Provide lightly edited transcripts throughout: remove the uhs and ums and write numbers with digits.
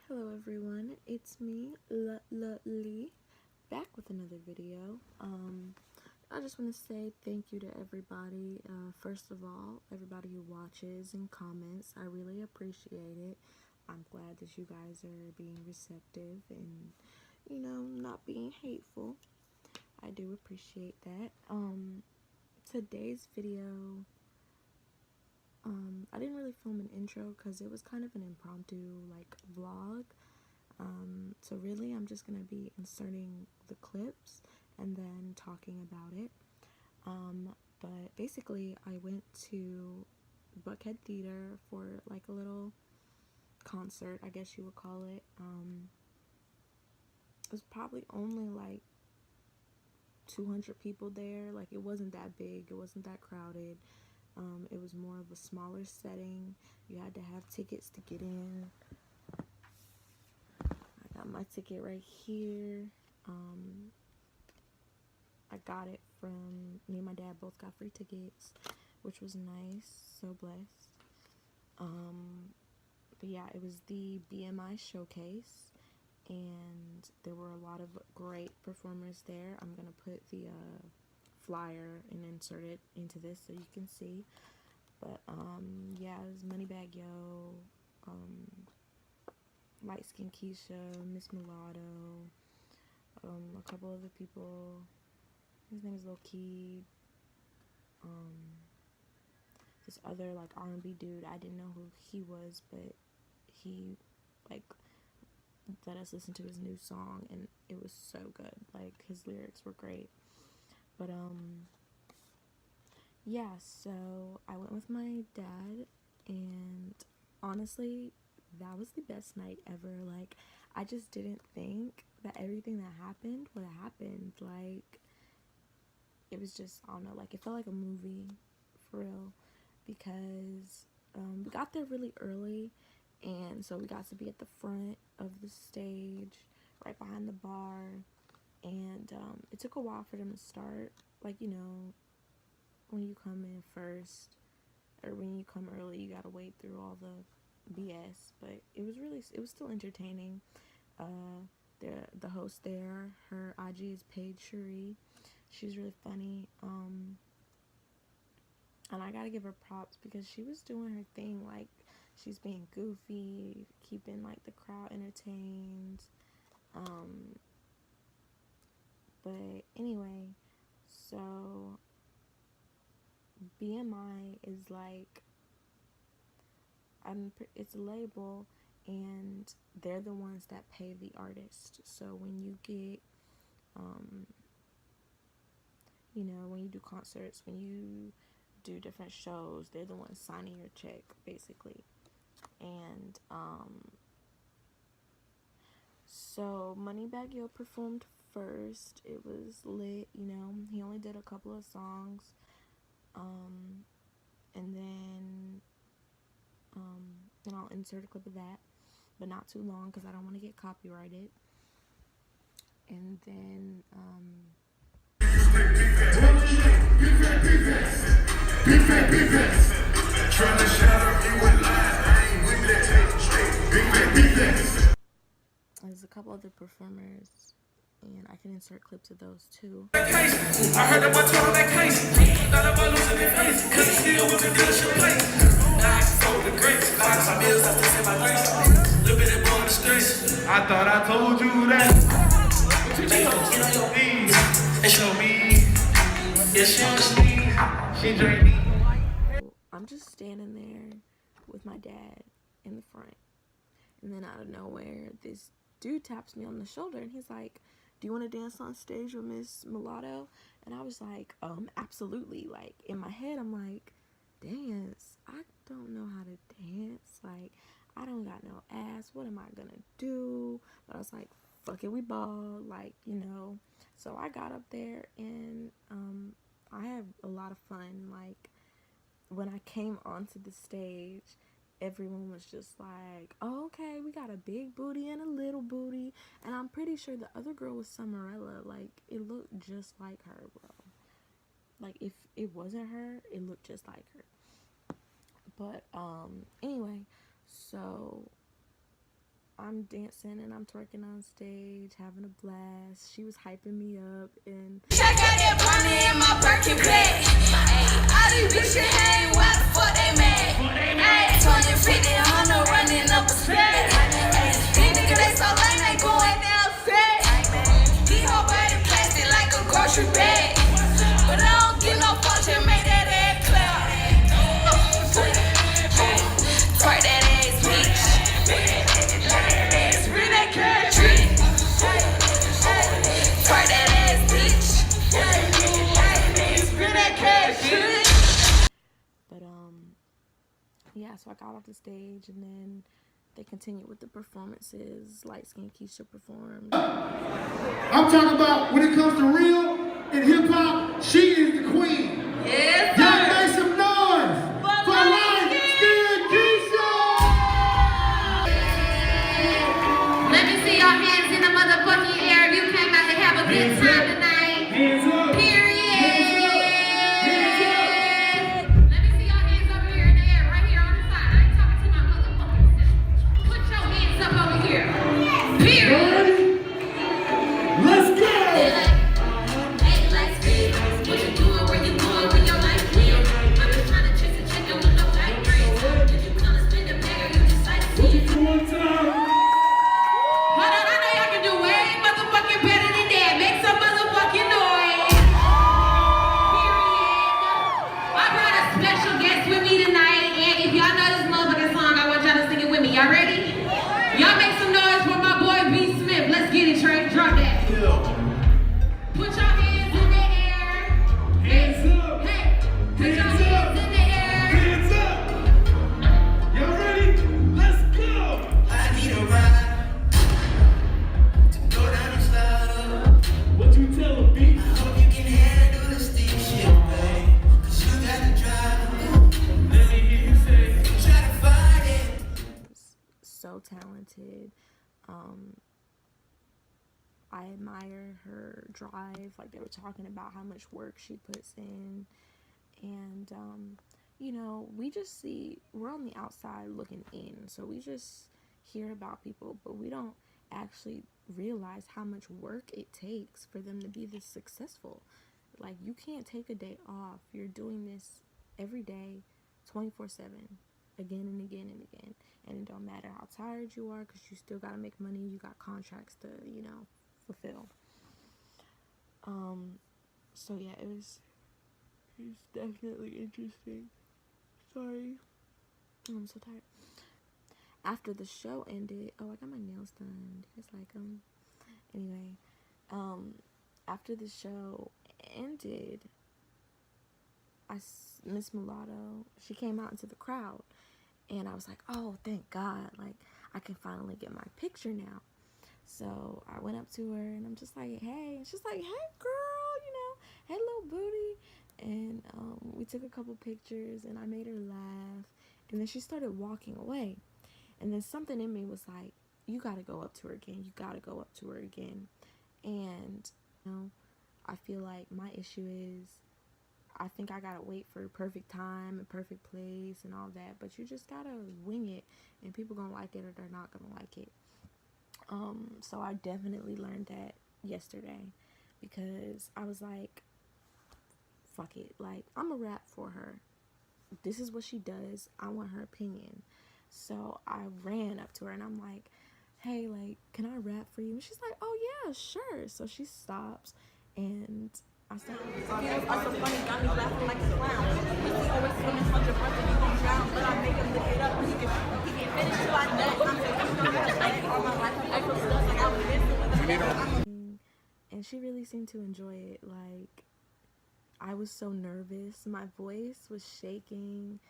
Hello everyone, it's me, Lee, back with another video. I just want to say thank you to everybody. First of all, everybody who watches and comments, I really appreciate it. I'm glad that you guys are being receptive and, not being hateful. I do appreciate that. Today's video, I didn't really film an intro because it was kind of an impromptu, vlog. So really, I'm just going to be inserting the clips and then talking about it. But basically, I went to Buckhead Theater for a little concert, I guess you would call it. It was probably only 200 people there. It wasn't that big, it wasn't that crowded. It was more of a smaller setting. You had to have tickets to get in. I got my ticket right here. I got it from, me and my dad both got free tickets, which was nice, so blessed. But yeah, it was the BMI showcase, and there were a lot of great performers there. I'm gonna put the flyer and insert it into this so you can see. But yeah, it was Moneybag Yo, Light Skin Keisha, Miss Mulatto, a couple other people. His name is Lil Key. This other R&B dude, I didn't know who he was, but he let us listen to his new song, and it was so good. His lyrics were great. But yeah, so I went with my dad, and honestly, that was the best night ever. I just didn't think that everything that happened would have happened. It was just, I don't know, it felt like a movie, for real, because we got there really early, and so we got to be at the front of the stage, right behind the bar, and it took a while for them to start. When you come in first, or when you come early, you gotta wait through all the BS, but it was still entertaining. The host there, her IG is Paige Cherie. She's really funny, and I gotta give her props because she was doing her thing. She's being goofy, keeping the crowd entertained. But anyway, so BMI is it's a label, and they're the ones that pay the artist. So when you get when you do concerts, when you do different shows, they're the ones signing your check, basically. And so Moneybag Yo performed first. It was lit. He only did a couple of songs, and then I'll insert a clip of that, but not too long because I don't want to get copyrighted. And then there's a couple other performers, and I can insert clips of those too. I heard about that case. Thought about losing their face, cause it still was a delicious place. Now I sold the grapes, find some bills, I still say my grace. Little bit of boy in the streets. I thought I told you that. They gon' get on your knees. They show me. Yeah, she on the sneeze. She drink me. I'm just standing there with my dad in the front, and then out of nowhere, this dude taps me on the shoulder, and he's like, "Do you want to dance on stage with Miss Mulatto?" And I was like, absolutely. In my head, I'm like, dance? I don't know how to dance. I don't got no ass. What am I gonna do? But I was like, fuck it, we ball. So I got up there, and I had a lot of fun. When I came onto the stage, everyone was just like, oh, okay, we got a big booty and a little booty. And I'm pretty sure the other girl was Summerella. It looked just like her, bro. If it wasn't her, it looked just like her. But anyway, so I'm dancing and I'm twerking on stage, having a blast. She was hyping me up and check out that bunny in my Birkin bag. All these bitches hang, why the fuck they mad? 20, 50, 100 running up a spec. These niggas they so lame, they going down set. These whole body plastic like a grocery bag. But I don't get no function, make that ass clap. Twerk that ass, bitch. Bring that cash, twerk that ass, bitch. Bring that cash, But yeah, so I got off the stage and then they continued with the performances. Light Skin Keisha performed. I'm talking about when it comes to real and hip hop, she is the queen. Yes, y'all make some noise for Light Skin Keisha. let me see your hands in the motherfucking air if you came out to have a good time tonight. Hands up. Period. Let me see your hands over here in the air, right here on the side. I ain't talking to my motherfucking self. Put your hands up over here. Period. Ready? Let's go. Hey, let's be. What you doing? Where you going? Where your life is? I've been trying to chase a chicken with no tight braids. Did you come to spend a bag or you just like to see it? One time. Hold on, I know y'all can do way motherfucking better than that. Make some motherfucking noise. Period. I brought a special guest with me tonight, and if y'all know this motherfucking song, I want y'all to sing it with me. Y'all ready? Y'all make some noise for my boy B. Smith. Let's get it, Trey. Drop that. Put your hands in the air. Hands up. Hey, put your hands in the air. Hands up. Y'all ready? Let's go. I need a ride to go down and slide up. What you tell a beat? I hope you can handle the steep shit, babe. 'Cause you gotta drive. Let me hear you say. Try to fight it. So talented. I admire her drive. Like they were talking about how much work she puts in, and you know, we're on the outside looking in, so we just hear about people, but we don't actually realize how much work it takes for them to be this successful. Like you can't take a day off. You're doing this every day, 24/7, again and again and again, and it don't matter how tired you are because you still gotta make money. You got contracts to fulfill. So yeah, it was definitely interesting. Sorry, I'm so tired. After the show ended, I got my nails done. Do you guys like them? Anyway, after the show ended, Miss Mulatto, she came out into the crowd, and I was like, oh, thank God, like I can finally get my picture now. So I went up to her and I'm just like, hey. And she's like, hey, girl, hey, little booty. And we took a couple pictures and I made her laugh. And then she started walking away. And then something in me was like, you got to go up to her again. You got to go up to her again. And, I feel like my issue is I think I got to wait for perfect time and perfect place and all that. But you just got to wing it. And people going to like it or they're not going to like it. So I definitely learned that yesterday because I was like, fuck it. Like, I'm a rap for her. This is what she does. I want her opinion. So I ran up to her and I'm like, hey, like, can I rap for you? And she's like, oh yeah, sure. So she stops and I started. Videos are so funny, got me laughing like a clown. He's always swimming under breath and you gon' drown, but I make him lick it up. He can finish till I nut. I'm like all my life. I feel stuff like I was missing with a and she really seemed to enjoy it. Like, I was so nervous. My voice was shaking.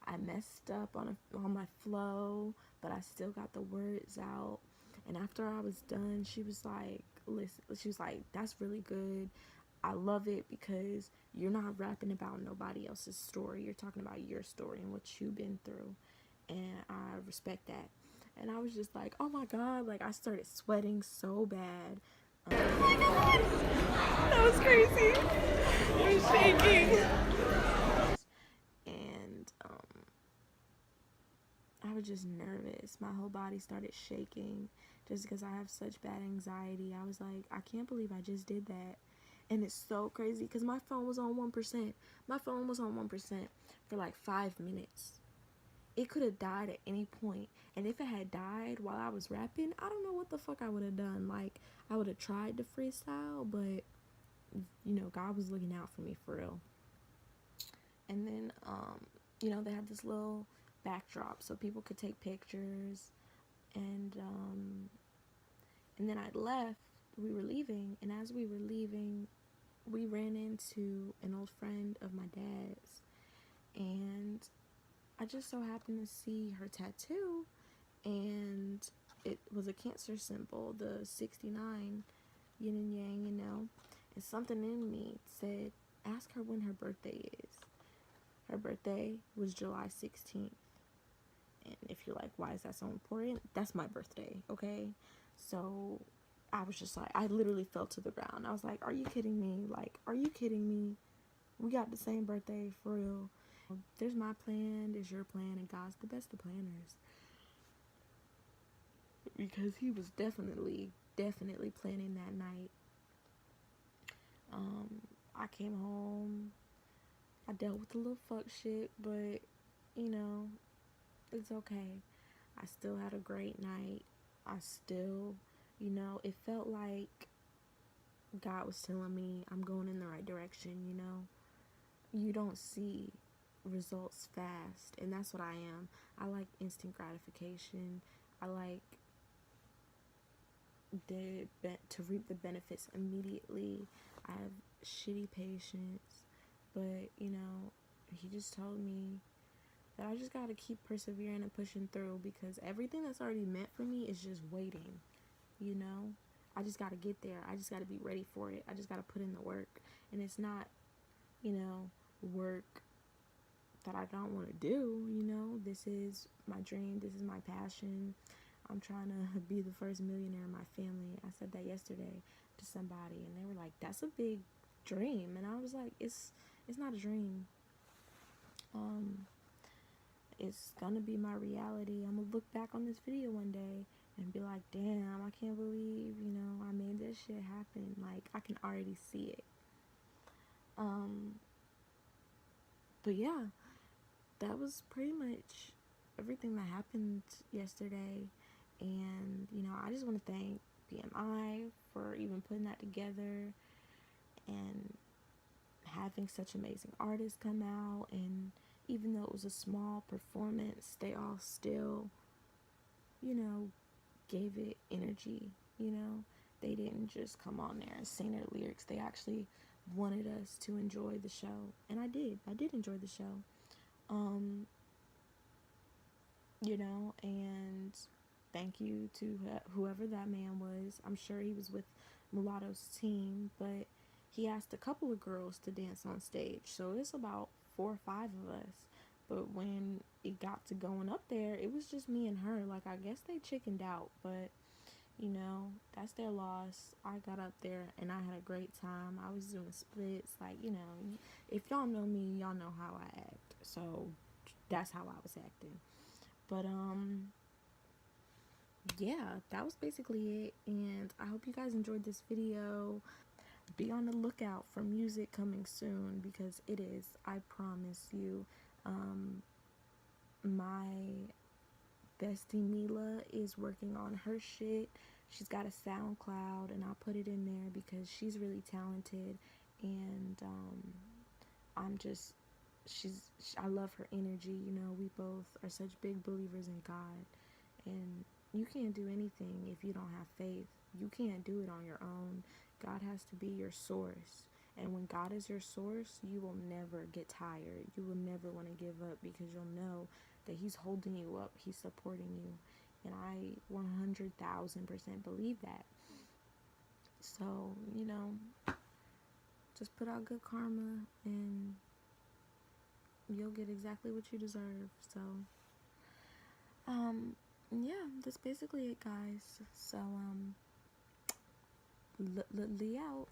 I messed up on my flow, but I still got the words out. And after I was done, she was like, listen, she was like, that's really good. I love it because you're not rapping about nobody else's story. You're talking about your story and what you've been through. And I respect that. And I was just like, oh my God, like I started sweating so bad. Oh my God, that was crazy. I was shaking. And I I was just nervous. My whole body started shaking just because I have such bad anxiety. I was like, I can't believe I just did that. And it's so crazy because my phone was on 1%. My phone was on 1% for like 5 minutes. It could have died at any point. And if it had died while I was rapping, I don't know what the fuck I would have done. Like, I would have tried to freestyle, but, you know, God was looking out for me for real. And then, you know, they had this little backdrop so people could take pictures. And then I left. We were leaving. And as we were leaving, we ran into an old friend of my dad's. And I just so happened to see her tattoo, and it was a Cancer symbol, the 69, yin and yang, you know. And something in me said, ask her when her birthday is. Her birthday was July 16th. And if you're like, why is that so important? That's my birthday, okay? So I was just like, I literally fell to the ground. I was like, are you kidding me? Like, are you kidding me? We got the same birthday, for real. There's my plan, there's your plan, and God's the best of planners. Because he was definitely planning that night. I came home. I dealt with the little fuck shit, but, you know, it's okay. I still had a great night. I still, you know, it felt like God was telling me I'm going in the right direction, you know. You don't see results fast, and that's what I am. I like instant gratification. I like to reap the benefits immediately. I have shitty patience, but, you know, he just told me that I just gotta keep persevering and pushing through, because everything that's already meant for me is just waiting, you know. I just gotta get there. I just gotta be ready for it. I just gotta put in the work. And it's not, you know, work that I don't want to do, you know. This is my dream. This is my passion. I'm trying to be the first millionaire in my family. I said that yesterday to somebody, and they were like, that's a big dream. And I was like, it's not a dream. It's gonna be my reality. I'm gonna look back on this video one day and be like, damn, I can't believe, you know, I made this shit happen. Like, I can already see it. But yeah, that was pretty much everything that happened yesterday. And, you know, I just want to thank BMI for even putting that together and having such amazing artists come out. And even though it was a small performance, they all still, you know, gave it energy, you know. They didn't just come on there and sing their lyrics. They actually wanted us to enjoy the show. And I did enjoy the show. You know, and thank you to whoever that man was. I'm sure he was with Mulatto's team, but he asked a couple of girls to dance on stage. So it's about 4 or 5 of us. But when it got to going up there, it was just me and her. Like, I guess they chickened out, but, you know, that's their loss. I got up there and I had a great time. I was doing splits. Like, you know, if y'all know me, y'all know how I act. So that's how I was acting. But, yeah, that was basically it. And I hope you guys enjoyed this video. Be on the lookout for music coming soon, because it is, I promise you. My bestie Mila is working on her shit. She's got a SoundCloud, and I'll put it in there because she's really talented. And I love her energy. You know, we both are such big believers in God, and you can't do anything if you don't have faith. You can't do it on your own. God has to be your source. And when God is your source, you will never get tired. You will never want to give up, because you'll know that he's holding you up. He's supporting you. And I 100,000% believe that. So, you know, just put out good karma and you'll get exactly what you deserve. So, yeah, that's basically it, guys. So, Lee out.